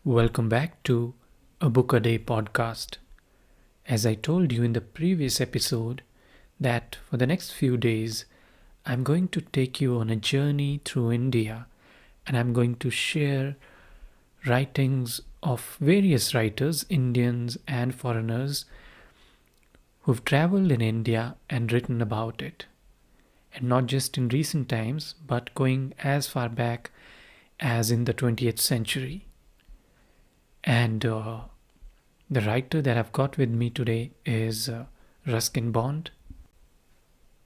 Welcome back to a Book a Day podcast. As I told you in the previous episode, that for the next few days, I'm going to take you on a journey through India and I'm going to share writings of various writers, Indians and foreigners, who've traveled in India and written about it. And not just in recent times, but going as far back as in the 20th century. And the writer that I've got with me today is Ruskin Bond.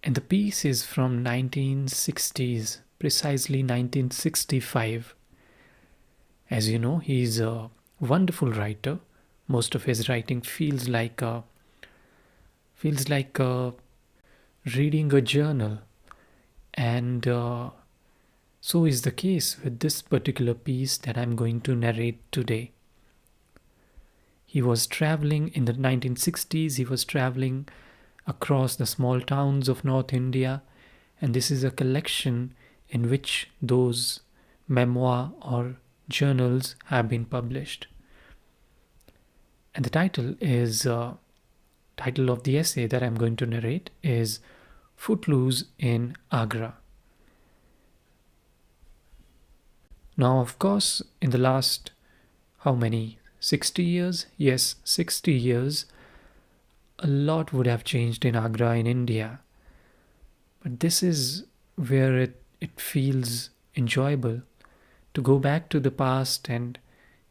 And the piece is from 1960s, precisely 1965. As you know, he's a wonderful writer. Most of his writing feels like reading a journal. And so is the case with this particular piece that I'm going to narrate today. He was traveling in the 1960s, he was traveling across the small towns of North India, and this is a collection in which those memoir or journals have been published. And the title of the essay that I'm going to narrate is Footloose in Agra. Now, of course, in the last, how many? 60 years? Yes, 60 years. A lot would have changed in Agra in India. But this is where it feels enjoyable to go back to the past and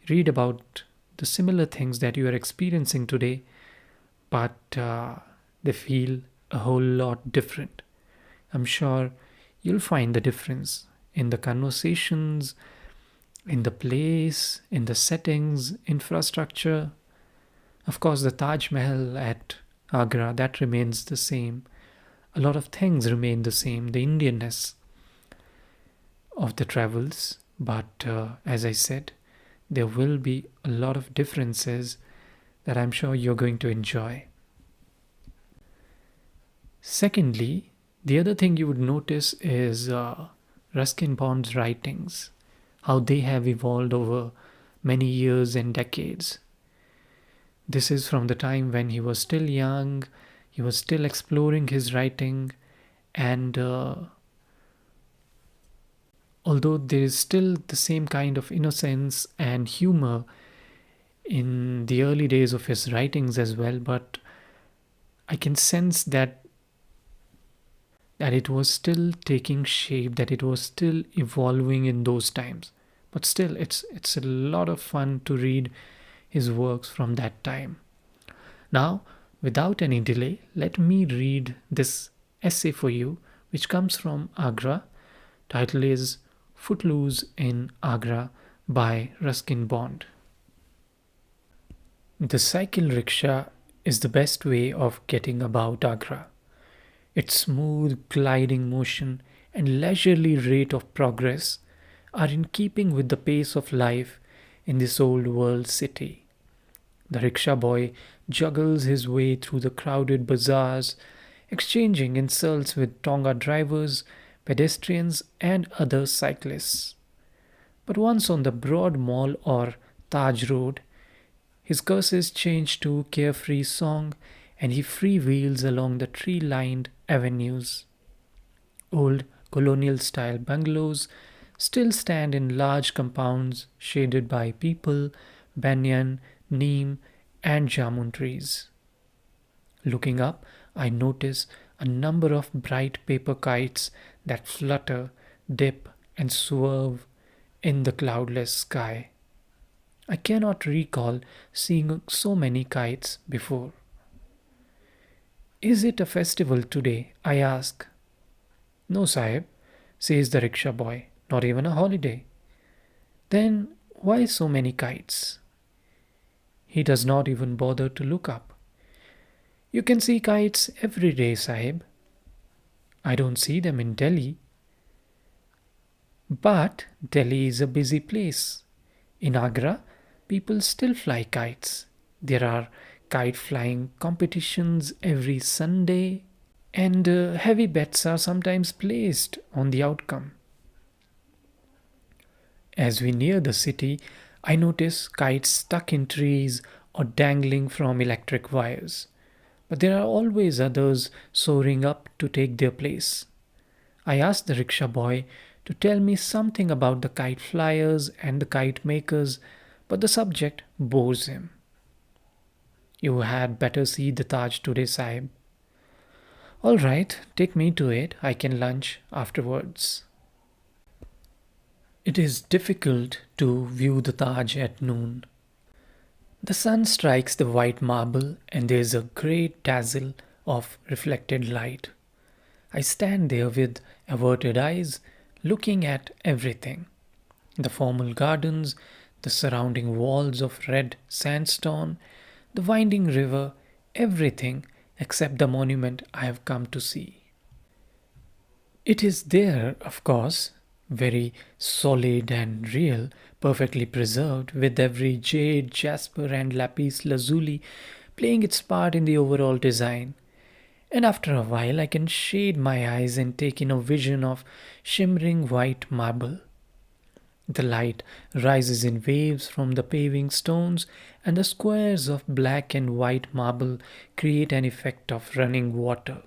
read about the similar things that you are experiencing today, but they feel a whole lot different. I'm sure you'll find the difference in the conversations, in the place, in the settings, infrastructure. Of course, the Taj Mahal at Agra, that remains the same. A lot of things remain the same, the Indianness of the travels. But as I said, there will be a lot of differences that I'm sure you're going to enjoy. Secondly, the other thing you would notice is Ruskin Bond's writings, how they have evolved over many years and decades. This is from the time when he was still young, he was still exploring his writing, and although there is still the same kind of innocence and humor in the early days of his writings as well, but I can sense that it was still taking shape, that it was still evolving in those times. But still, it's a lot of fun to read his works from that time. Now, without any delay, let me read this essay for you, which comes from Agra. Title is Footloose in Agra by Ruskin Bond. The cycle-rickshaw is the best way of getting about Agra. Its smooth gliding motion and leisurely rate of progress are in keeping with the pace of life in this old world city. The rickshaw boy juggles his way through the crowded bazaars, exchanging insults with Tonga drivers, pedestrians, and other cyclists. But once on the broad mall or Taj Road, his curses change to carefree song and he freewheels along the tree-lined avenues. Old colonial style bungalows still stand in large compounds shaded by peepal, banyan, neem, and jamun trees. Looking up, I notice a number of bright paper kites that flutter, dip, and swerve in the cloudless sky. I cannot recall seeing so many kites before. Is it a festival today? I ask. No, Sahib, says the rickshaw boy, not even a holiday. Then why so many kites? He does not even bother to look up. You can see kites every day, Sahib. I don't see them in Delhi. But Delhi is a busy place. In Agra, people still fly kites. There are kite flying competitions every Sunday, and heavy bets are sometimes placed on the outcome. As we near the city, I notice kites stuck in trees or dangling from electric wires, but there are always others soaring up to take their place. I asked the rickshaw boy to tell me something about the kite flyers and the kite makers, but the subject bores him. You had better see the Taj today, Sahib. All right, take me to it. I can lunch afterwards. It is difficult to view the Taj at noon. The sun strikes the white marble and there is a great dazzle of reflected light. I stand there with averted eyes, looking at everything: the formal gardens, the surrounding walls of red sandstone, the winding river, everything except the monument I have come to see. It is there, of course, very solid and real, perfectly preserved, with every jade, jasper, and lapis lazuli playing its part in the overall design. And after a while, I can shade my eyes and take in a vision of shimmering white marble. The light rises in waves from the paving stones, and the squares of black and white marble create an effect of running water.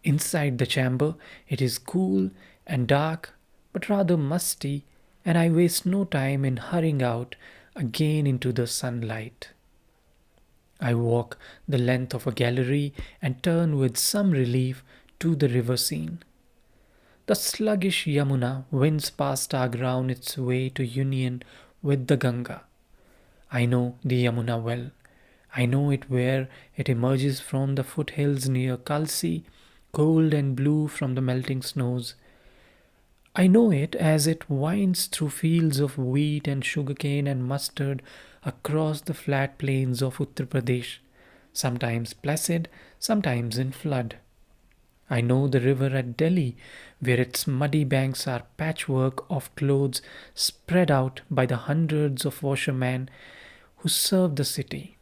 Inside the chamber, it is cool and dark, but rather musty, and I waste no time in hurrying out again into the sunlight. I walk the length of a gallery and turn with some relief to the river scene. The sluggish Yamuna winds past Agra on its way to union with the Ganga. I know the Yamuna well. I know it where it emerges from the foothills near Kalsi, cold and blue from the melting snows. I know it as it winds through fields of wheat and sugarcane and mustard across the flat plains of Uttar Pradesh, sometimes placid, sometimes in flood. I know the river at Delhi, where its muddy banks are patchwork of clothes spread out by the hundreds of washermen who serve the city.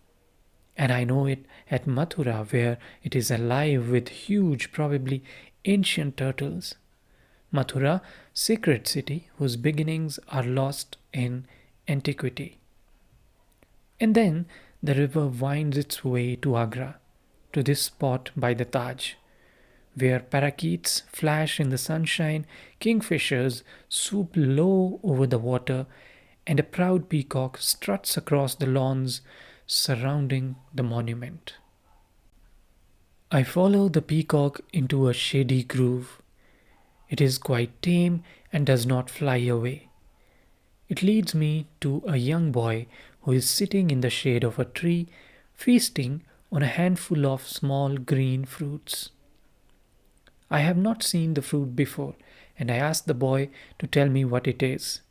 And I know it at Mathura, where it is alive with huge, probably ancient turtles. Mathura, sacred city whose beginnings are lost in antiquity. And then the river winds its way to Agra, to this spot by the Taj, where parakeets flash in the sunshine, kingfishers swoop low over the water, and a proud peacock struts across the lawns surrounding the monument. I follow the peacock into a shady grove. It is quite tame and does not fly away. It leads me to a young boy who is sitting in the shade of a tree, feasting on a handful of small green fruits. I have not seen the fruit before, and I ask the boy to tell me what it is.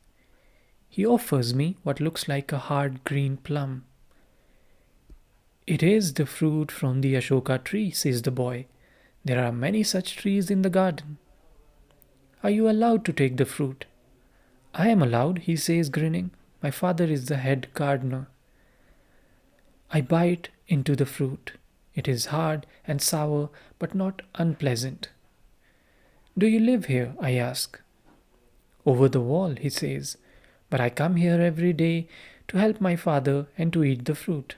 He offers me what looks like a hard green plum. It is the fruit from the Ashoka tree, says the boy. There are many such trees in the garden. Are you allowed to take the fruit? I am allowed, he says, grinning. My father is the head gardener. I bite into the fruit. It is hard and sour, but not unpleasant. Do you live here? I ask. Over the wall, he says, but I come here every day to help my father and to eat the fruit.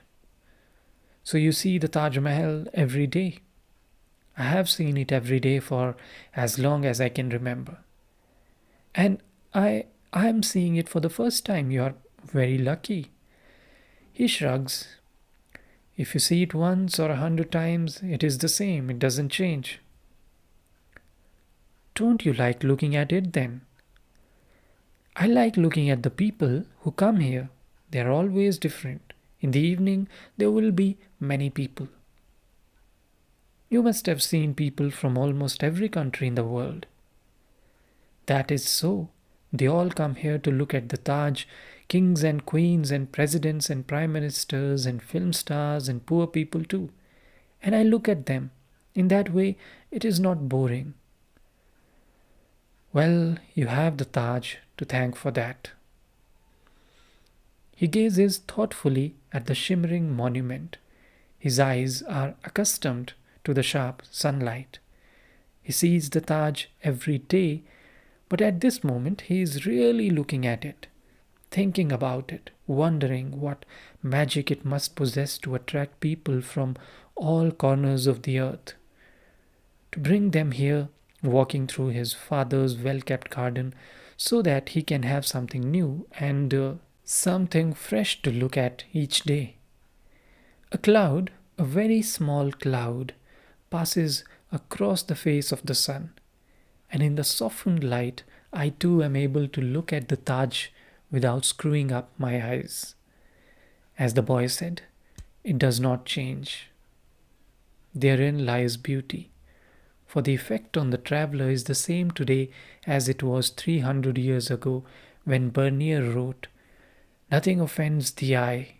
So you see the Taj Mahal every day? I have seen it every day for as long as I can remember. And I am seeing it for the first time. You are very lucky. He shrugs. If you see it once or 100 times, it is the same. It doesn't change. Don't you like looking at it then? I like looking at the people who come here. They are always different. In the evening, there will be many people. You must have seen people from almost every country in the world. That is so. They all come here to look at the Taj, kings and queens and presidents and prime ministers and film stars and poor people too. And I look at them. In that way, it is not boring. Well, you have the Taj to thank for that. He gazes thoughtfully at the shimmering monument. His eyes are accustomed to the sharp sunlight. He sees the Taj every day, but at this moment he is really looking at it, thinking about it, wondering what magic it must possess to attract people from all corners of the earth, to bring them here, walking through his father's well kept garden, so that he can have something new and something fresh to look at each day. A cloud, a very small cloud, passes across the face of the sun, and in the softened light, I too am able to look at the Taj without screwing up my eyes. As the boy said, it does not change. Therein lies beauty, for the effect on the traveller is the same today as it was 300 years ago when Bernier wrote, "Nothing offends the eye,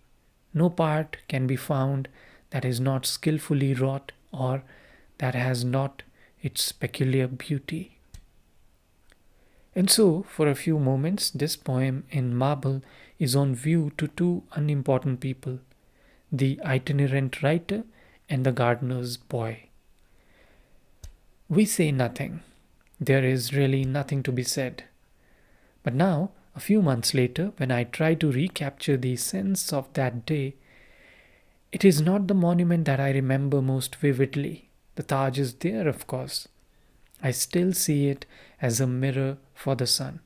no part can be found that is not skilfully wrought or that has not its peculiar beauty." And so, for a few moments, this poem in marble is on view to two unimportant people, the itinerant writer and the gardener's boy. We say nothing. There is really nothing to be said. But now, a few months later, when I try to recapture the sense of that day, it is not the monument that I remember most vividly. The Taj is there, of course. I still see it as a mirror for the sun.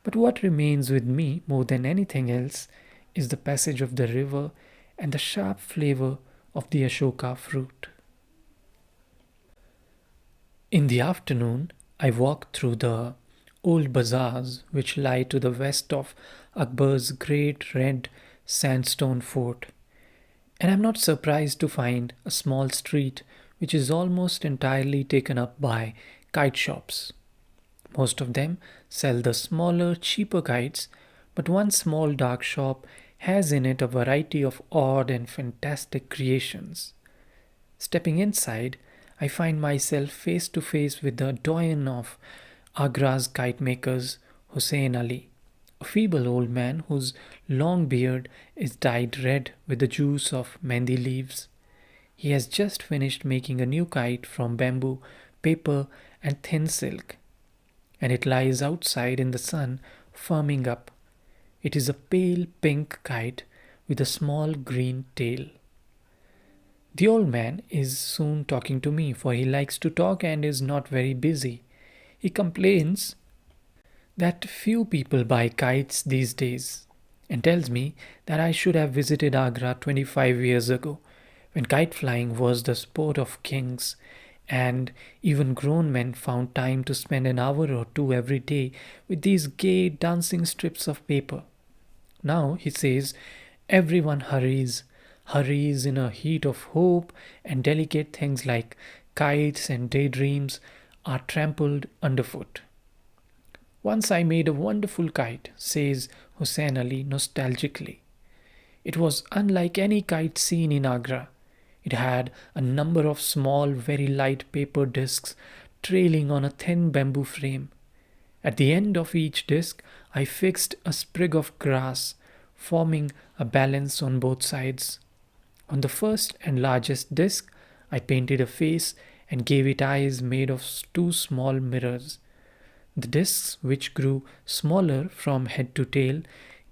But what remains with me more than anything else is the passage of the river and the sharp flavor of the Ashoka fruit. In the afternoon, I walked through the old bazaars which lie to the west of Akbar's great red sandstone fort, and I am not surprised to find a small street which is almost entirely taken up by kite shops. Most of them sell the smaller, cheaper kites, but one small dark shop has in it a variety of odd and fantastic creations. Stepping inside, I find myself face to face with the doyen of Agra's kite makers, Hussein Ali, a feeble old man whose long beard is dyed red with the juice of mehndi leaves. He has just finished making a new kite from bamboo, paper, and thin silk, and it lies outside in the sun, firming up. It is a pale pink kite with a small green tail. The old man is soon talking to me, for he likes to talk and is not very busy. He complains that few people buy kites these days and tells me that I should have visited Agra 25 years ago, when kite flying was the sport of kings and even grown men found time to spend an hour or two every day with these gay dancing strips of paper. Now, he says, everyone hurries in a heat of hope, and delicate things like kites and daydreams are trampled underfoot. Once I made a wonderful kite, says Hussein Ali nostalgically. It was unlike any kite seen in Agra. It had a number of small, very light paper discs trailing on a thin bamboo frame. At the end of each disc, I fixed a sprig of grass, forming a balance on both sides. On the first and largest disc, I painted a face and gave it eyes made of two small mirrors. The discs, which grew smaller from head to tail,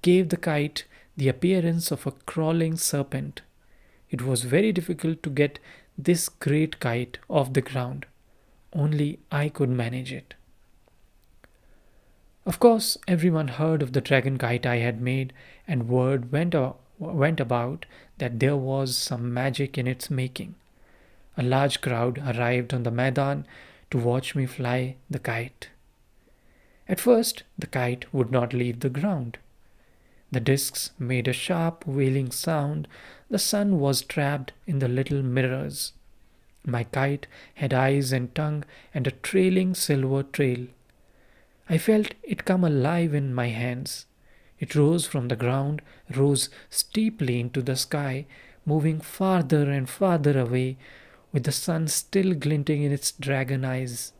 gave the kite the appearance of a crawling serpent. It was very difficult to get this great kite off the ground. Only I could manage it. Of course, everyone heard of the dragon kite I had made, and word went about that there was some magic in its making. A large crowd arrived on the Maidan to watch me fly the kite. At first, the kite would not leave the ground. The discs made a sharp wailing sound. The sun was trapped in the little mirrors. My kite had eyes and tongue and a trailing silver trail. I felt it come alive in my hands. It rose from the ground, rose steeply into the sky, moving farther and farther away, with the sun still glinting in its dragon eyes.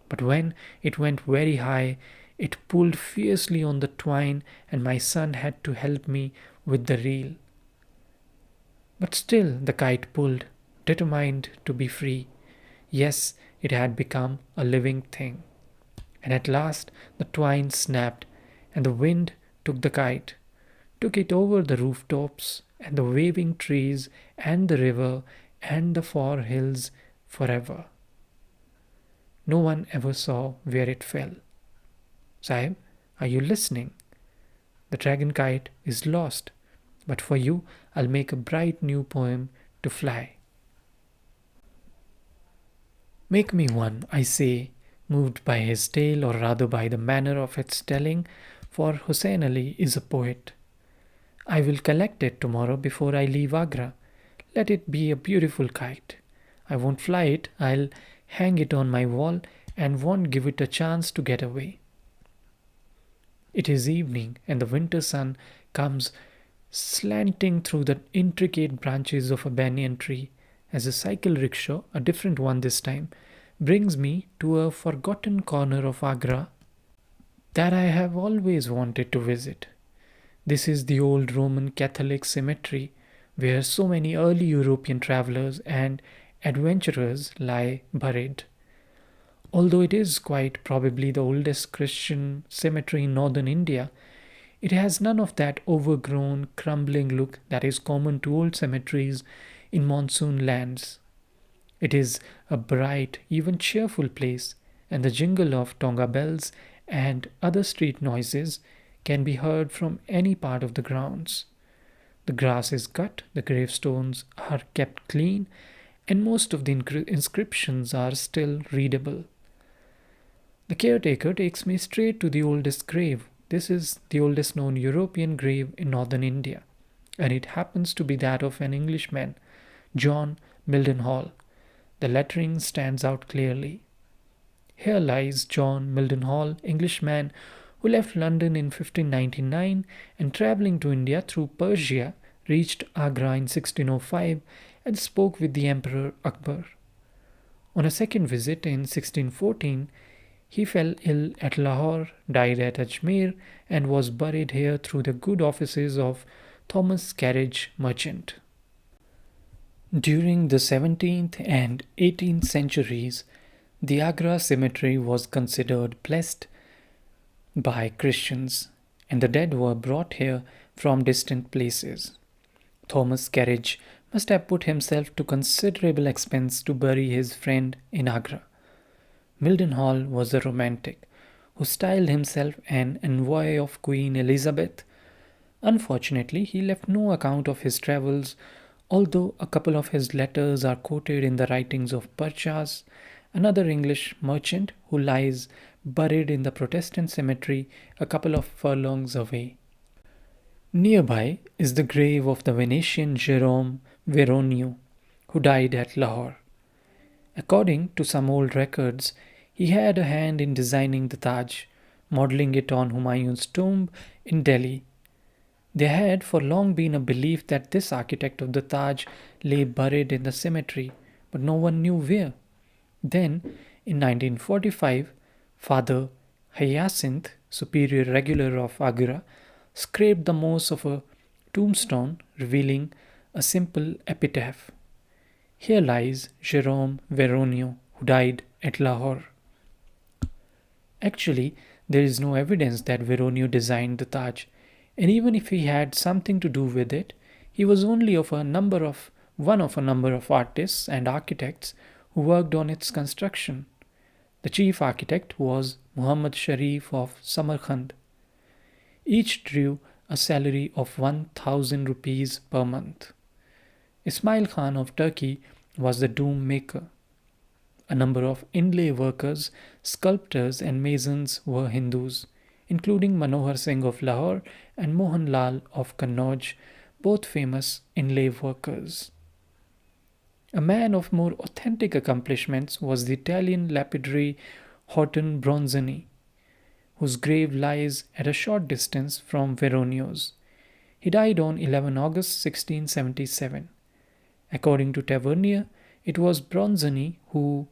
But when it went very high, it pulled fiercely on the twine, and my son had to help me with the reel. But still the kite pulled, determined to be free. Yes, it had become a living thing. And at last the twine snapped, and the wind took the kite, took it over the rooftops and the waving trees and the river and the far hills forever. No one ever saw where it fell. Sahib, are you listening? The dragon kite is lost, but for you I'll make a bright new poem to fly. Make me one, I say, moved by his tale, or rather by the manner of its telling, for Hussein Ali is a poet. I will collect it tomorrow before I leave Agra. Let it be a beautiful kite. I won't fly it, I'll hang it on my wall and won't give it a chance to get away. It is evening and the winter sun comes slanting through the intricate branches of a banyan tree as a cycle-rickshaw, a different one this time, brings me to a forgotten corner of Agra that I have always wanted to visit. This is the old Roman Catholic cemetery where so many early European travelers and adventurers lie buried. Although it is quite probably the oldest Christian cemetery in northern India, it has none of that overgrown, crumbling look that is common to old cemeteries in monsoon lands. It is a bright, even cheerful place, and the jingle of tonga bells and other street noises can be heard from any part of the grounds. The grass is cut, the gravestones are kept clean, and most of the inscriptions are still readable. The caretaker takes me straight to the oldest grave. This is the oldest known European grave in northern India, and it happens to be that of an Englishman, John Mildenhall. The lettering stands out clearly. Here lies John Mildenhall, Englishman who left London in 1599 and travelling to India through Persia reached Agra in 1605 and spoke with the Emperor Akbar. On a second visit in 1614, he fell ill at Lahore, died at Ajmer, and was buried here through the good offices of Thomas Carriage, merchant. During the 17th and 18th centuries, the Agra cemetery was considered blessed by Christians, and the dead were brought here from distant places. Thomas Carriage must have put himself to considerable expense to bury his friend in Agra. Mildenhall was a romantic who styled himself an envoy of Queen Elizabeth. Unfortunately, he left no account of his travels, although a couple of his letters are quoted in the writings of Purchas, another English merchant who lies buried in the Protestant cemetery a couple of furlongs away. Nearby is the grave of the Venetian Jerome Veronio, who died at Lahore. According to some old records, he had a hand in designing the Taj, modeling it on Humayun's tomb in Delhi. There had for long been a belief that this architect of the Taj lay buried in the cemetery, but no one knew where. Then, in 1945, Father Hyacinth, superior regular of Agra, scraped the moss of a tombstone, revealing a simple epitaph. Here lies Jerome Veronio, who died at Lahore. Actually, there is no evidence that Veronio designed the Taj, and even if he had something to do with it, he was only one of a number of artists and architects who worked on its construction. The chief architect was Muhammad Sharif of Samarkand. Each drew a salary of 1,000 rupees per month. Ismail Khan of Turkey was the dome maker. A number of inlay workers, sculptors and masons were Hindus, including Manohar Singh of Lahore and Mohan Lal of Kannauj, both famous inlay workers. A man of more authentic accomplishments was the Italian lapidary Horton Bronzani, whose grave lies at a short distance from Veronio's. He died on 11 August 1677. According to Tavernier, it was Bronzani who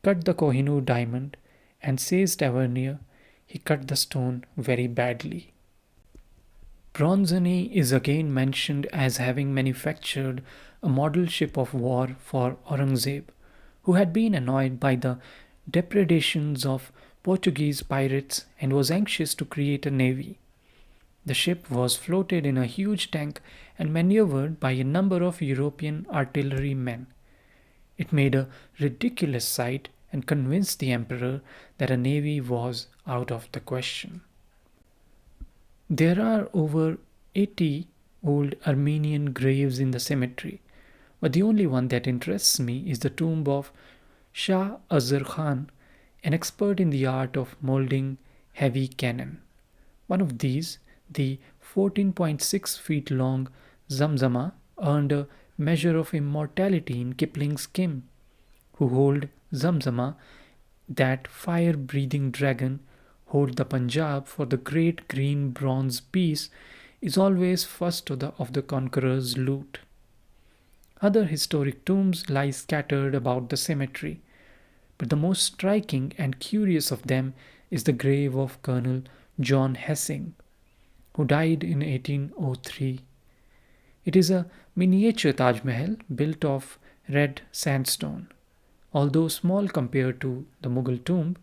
cut the Kohinoor diamond, and says Tavernier, he cut the stone very badly. Bronzani is again mentioned as having manufactured a model ship of war for Aurangzeb, who had been annoyed by the depredations of Portuguese pirates and was anxious to create a navy. The ship was floated in a huge tank and maneuvered by a number of European artillerymen. It made a ridiculous sight and convinced the emperor that a navy was out of the question. There are over 80 old Armenian graves in the cemetery, but the only one that interests me is the tomb of Shah Azar Khan, an expert in the art of molding heavy cannon. One of these, the 14.6 feet long Zamzama, earned a measure of immortality in Kipling's Kim, who hold Zamzama, that fire breathing dragon, hold the Punjab for the great green bronze piece, is always first of the conqueror's loot. Other historic tombs lie scattered about the cemetery, but the most striking and curious of them is the grave of Colonel John Hessing, who died in 1803. It is a miniature Taj Mahal built of red sandstone. Although small compared to the Mughal tomb,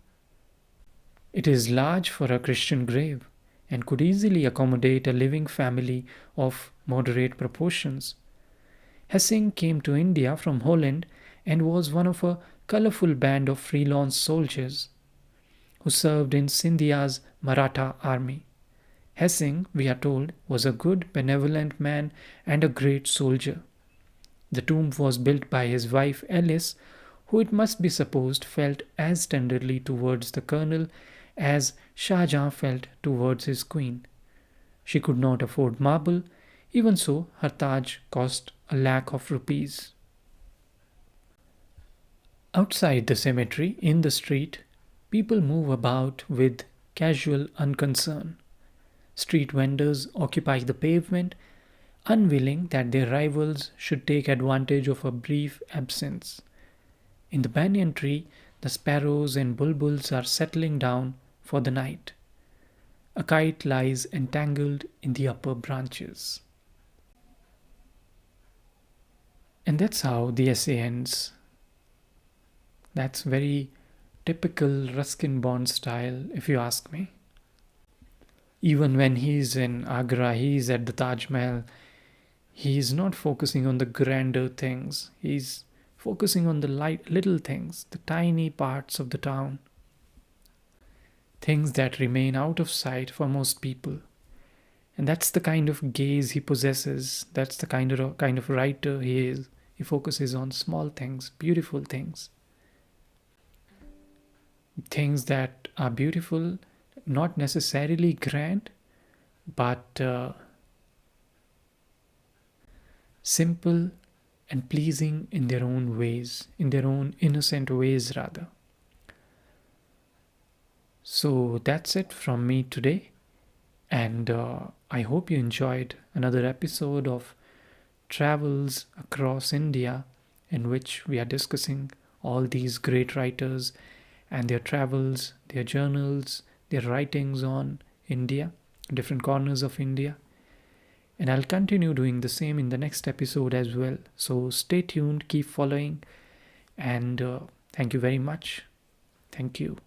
it is large for a Christian grave and could easily accommodate a living family of moderate proportions. Hessing came to India from Holland and was one of a colorful band of freelance soldiers who served in Scindia's Maratha army. Hessing, we are told, was a good, benevolent man and a great soldier. The tomb was built by his wife Alice, who it must be supposed felt as tenderly towards the colonel as Shah Jahan felt towards his queen. She could not afford marble, even so her Taj cost ₹1,00,000. Outside the cemetery, in the street, people move about with casual unconcern. Street vendors occupy the pavement, unwilling that their rivals should take advantage of a brief absence. In the banyan tree, the sparrows and bulbuls are settling down for the night. A kite lies entangled in the upper branches. And that's how the essay ends. That's very typical Ruskin Bond-style, if you ask me. Even when he's in Agra, he's at the Taj Mahal, he's not focusing on the grander things. He's focusing on the little things, the tiny parts of the town. Things that remain out of sight for most people. And that's the kind of gaze he possesses. That's the kind of writer he is. He focuses on small things, beautiful things. Things that are beautiful, not necessarily grand, but simple and pleasing in their own ways, in their own innocent ways, rather. So that's it from me today, and I hope you enjoyed another episode of Travels Across India, in which we are discussing all these great writers and their travels, their journals, their writings on India, different corners of India. And I'll continue doing the same in the next episode as well. So stay tuned, keep following, and thank you very much. Thank you.